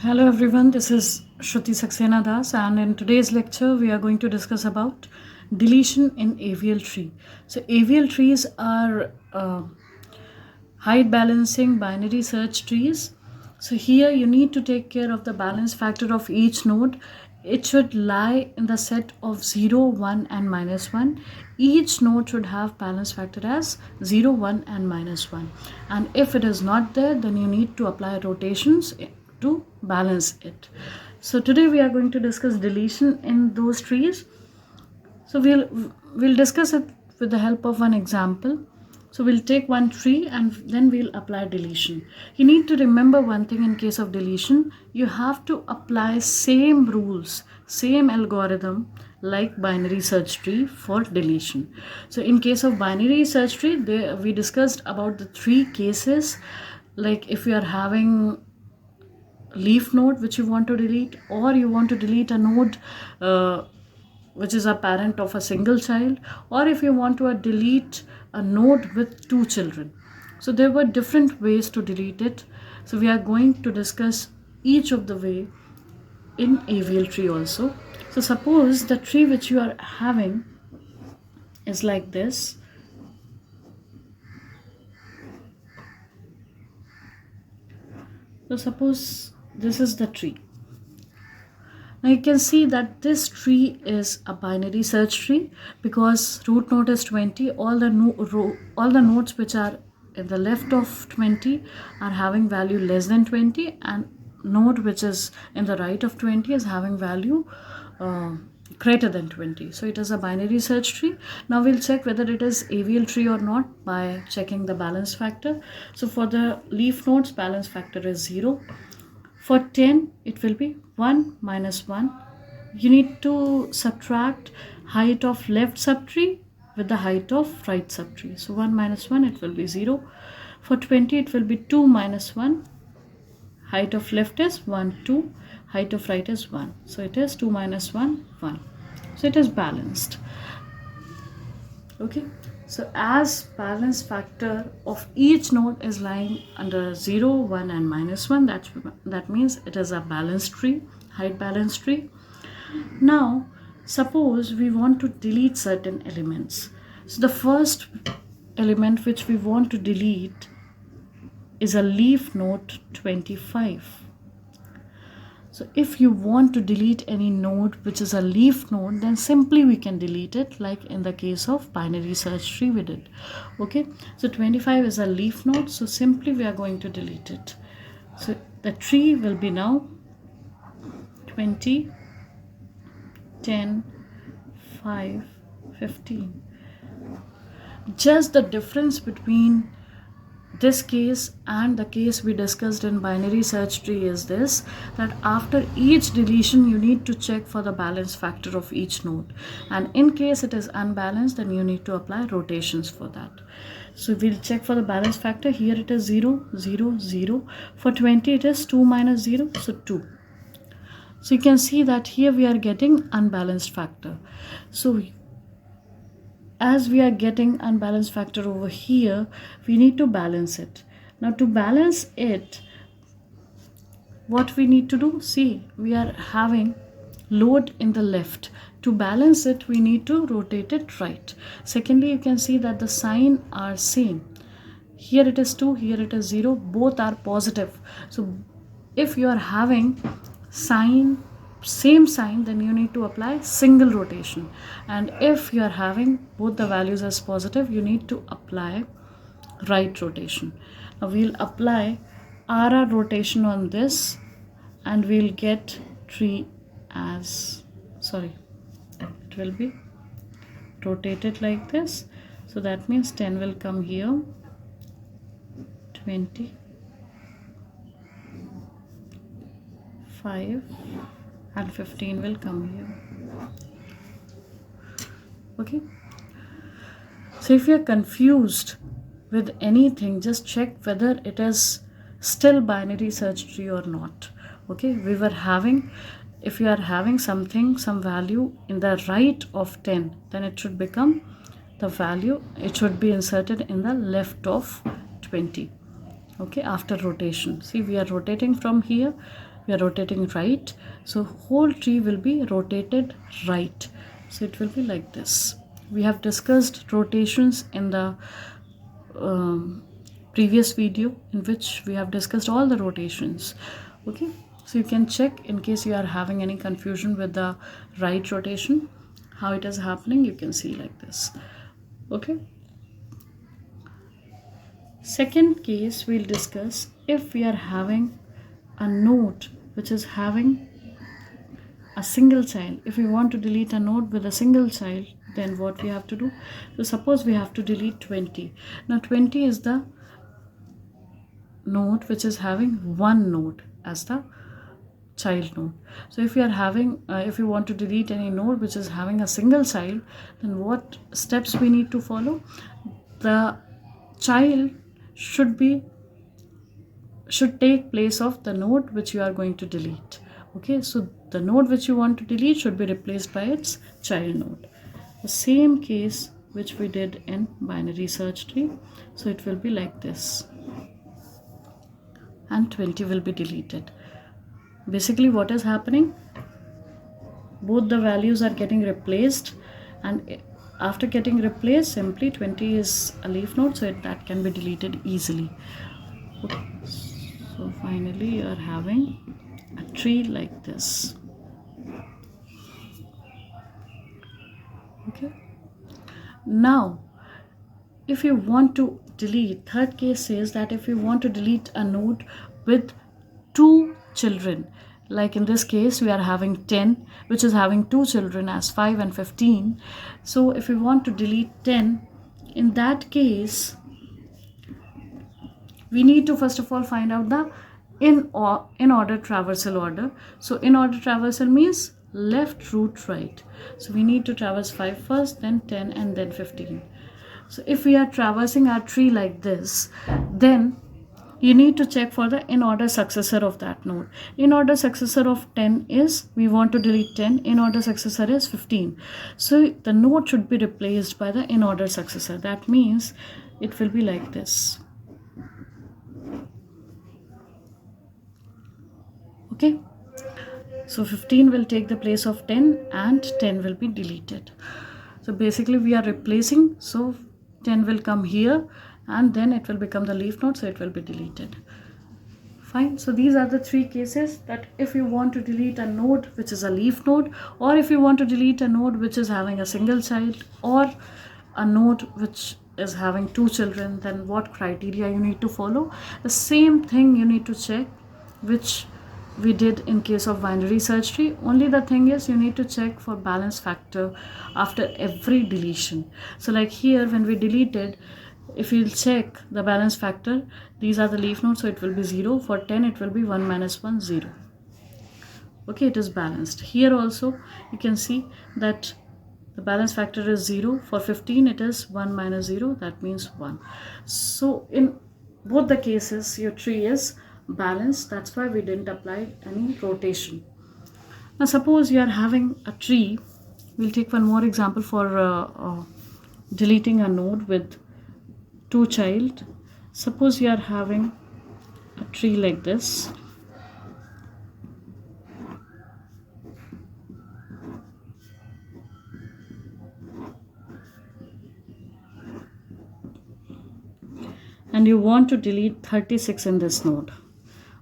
Hello everyone, this is Shruti Saxena Das, and in today's lecture we are going to discuss about deletion in AVL tree. So AVL trees are height balancing binary search trees. So here you need to take care of the balance factor of each node. It should lie in the set of 0, 1 and -1. Each node should have balance factor as 0, 1 and -1. And if it is not there, then you need to apply rotations to balance it. So today we are going to discuss deletion in those trees. So we'll discuss it with the help of one example. So we'll take one tree and then we'll apply deletion. You need to remember one thing in case of deletion. You have to apply same rules, same algorithm like binary search tree for deletion. So in case of binary search tree, we discussed about the three cases, like if you are having leaf node which you want to delete, or you want to delete a node which is a parent of a single child, or if you want to delete a node with two children. So there were different ways to delete it. So we are going to discuss each of the way in AVL tree also. So suppose the tree which you are having is like this. So suppose this is the tree. Now you can see that this tree is a binary search tree because root node is 20. All the nodes which are in the left of 20 are having value less than 20, and node which is in the right of 20 is having value greater than 20. So it is a binary search tree. Now we'll check whether it is AVL tree or not by checking the balance factor. So for the leaf nodes, balance factor is 0. For 10, it will be 1 minus 1. You need to subtract height of left subtree with the height of right subtree. So 1 minus 1, it will be 0. For 20, it will be 2 minus 1. Height of left is 1, 2. Height of right is 1. So it is 2 minus 1, 1. So it is balanced. Okay. So as balance factor of each node is lying under 0, 1 and -1, that means it is a balanced tree, height balanced tree. Now suppose we want to delete certain elements. So the first element which we want to delete is a leaf node 25. So if you want to delete any node which is a leaf node, then simply we can delete it like in the case of binary search tree we did. Okay, so 25 is a leaf node, so simply we are going to delete it. So the tree will be now 20, 10, 5, 15. Just the difference between this case and the case we discussed in binary search tree is this, that after each deletion you need to check for the balance factor of each node, and in case it is unbalanced, then you need to apply rotations for that. So we'll check for the balance factor. Here it is 0, 0, 0. For 20 it is 2 minus 0, so 2. So you can see that here we are getting unbalanced factor. So as we are getting unbalanced factor over here, we need to balance it. Now to balance it, what we need to do, see, we are having load in the left. To balance it, we need to rotate it right. Secondly, you can see that the sign are same. Here it is 2, here it is 0, both are positive. So if you are having same sign, then you need to apply single rotation, and if you are having both the values as positive, you need to apply right rotation. Now we'll apply RR rotation on this, and we'll get tree as, it will be rotated like this. So that means 10 will come here, 20, 5 and 15 will come here. Okay, so if you are confused with anything, just check whether it is still binary search tree or not. Okay, we were having, if you are having something, some value in the right of 10, then it should become the value, it should be inserted in the left of 20. Okay, after rotation, see, we are rotating from here, we are rotating right, so whole tree will be rotated right. So it will be like this. We have discussed rotations in the previous video, in which we have discussed all the rotations. Okay, so you can check in case you are having any confusion with the right rotation, how it is happening. You can see like this. Okay, second case we'll discuss, if we are having a node which is having a single child. If we want to delete a node with a single child, then what we have to do? So suppose we have to delete 20. Now 20 is the node which is having one node as the child node. So if you are having if you want to delete any node which is having a single child, then what steps we need to follow? The child should take place of the node which you are going to delete. Okay, so the node which you want to delete should be replaced by its child node. The same case which we did in binary search tree. So it will be like this, and 20 will be deleted. Basically what is happening, both the values are getting replaced, and after getting replaced, simply 20 is a leaf node, so that can be deleted easily. Okay. So finally you are having a tree like this. Okay, now if you want to delete, third case says that if you want to delete a node with two children, like in this case we are having 10 which is having two children as 5 and 15. So if we want to delete 10, in that case we need to first of all find out the in order traversal order. So in order traversal means left root right. So we need to traverse 5 first, then 10, and then 15. So if we are traversing our tree like this, then you need to check for the in order successor of that node. In order successor of 10 is, we want to delete 10, in order successor is 15. So the node should be replaced by the in order successor. That means it will be like this. Okay, so 15 will take the place of 10 and 10 will be deleted. So basically we are replacing, so 10 will come here and then it will become the leaf node, so it will be deleted. Fine. So these are the three cases, that if you want to delete a node which is a leaf node, or if you want to delete a node which is having a single child, or a node which is having two children, then what criteria you need to follow. The same thing you need to check which we did in case of binary search tree. Only the thing is, you need to check for balance factor after every deletion. So like here when we deleted, if you check the balance factor, these are the leaf nodes, so it will be 0. For 10 it will be 1 minus 1, 0. Okay, it is balanced. Here also you can see that the balance factor is 0. For 15 it is 1 minus 0, that means 1. So in both the cases your tree is balanced. That's why we didn't apply any rotation. Now suppose you are having a tree. We'll take one more example for deleting a node with two child. Suppose you are having a tree like this. And you want to delete 36 in this node.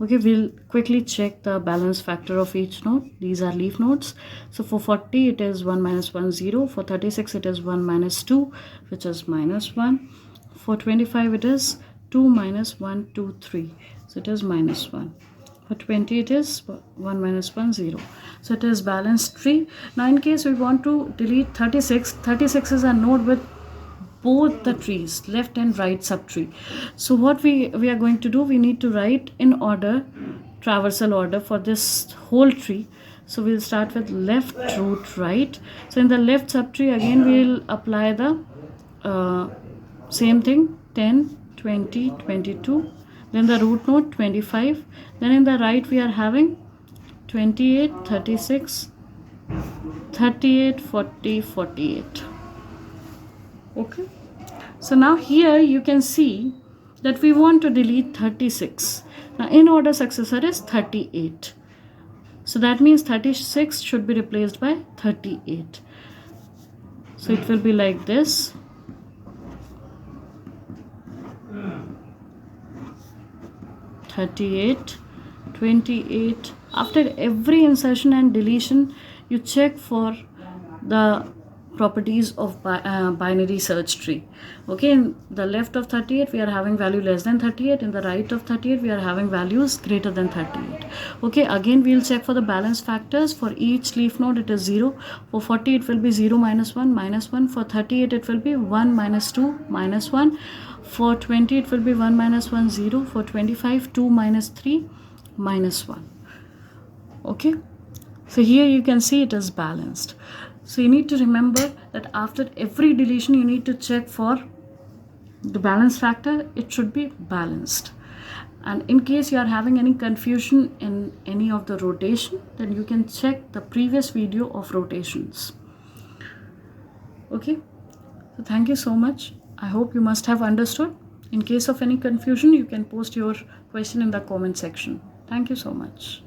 Okay, we'll quickly check the balance factor of each node. These are leaf nodes. So for 40 it is 1 minus 1, 0. For 36 it is 1 minus 2, which is minus 1. For 25 it is 2 minus 1, 2, 3. So it is minus 1. For 20 it is 1 minus 1, 0. So it is balanced tree. Now in case we want to delete 36, 36 is a node with both the trees, left and right subtree. So what we are going to do, we need to write in order traversal order for this whole tree. So we'll start with left root right. So in the left subtree again we'll apply the same thing, 10, 20, 22, then the root node 25, then in the right we are having 28, 36, 38, 40, 48. Okay, so now here you can see that we want to delete 36. Now in order successor is 38. So that means 36 should be replaced by 38. So it will be like this. 38, 28. After every insertion and deletion, you check for the properties of binary search tree. Okay, in the left of 38 we are having value less than 38, in the right of 38 we are having values greater than 38. Okay, again we will check for the balance factors. For each leaf node it is 0. For 40 it will be 0 minus 1 minus 1. For 38 it will be 1 minus 2 minus 1. For 20 it will be 1 minus 1 0. For 25 2 minus 3 minus 1. Okay, so here you can see it is balanced. So you need to remember that after every deletion you need to check for the balance factor. It should be balanced. And in case you are having any confusion in any of the rotation, then you can check the previous video of rotations. Okay, so thank you so much. I hope you must have understood. In case of any confusion, you can post your question in the comment section. Thank you so much.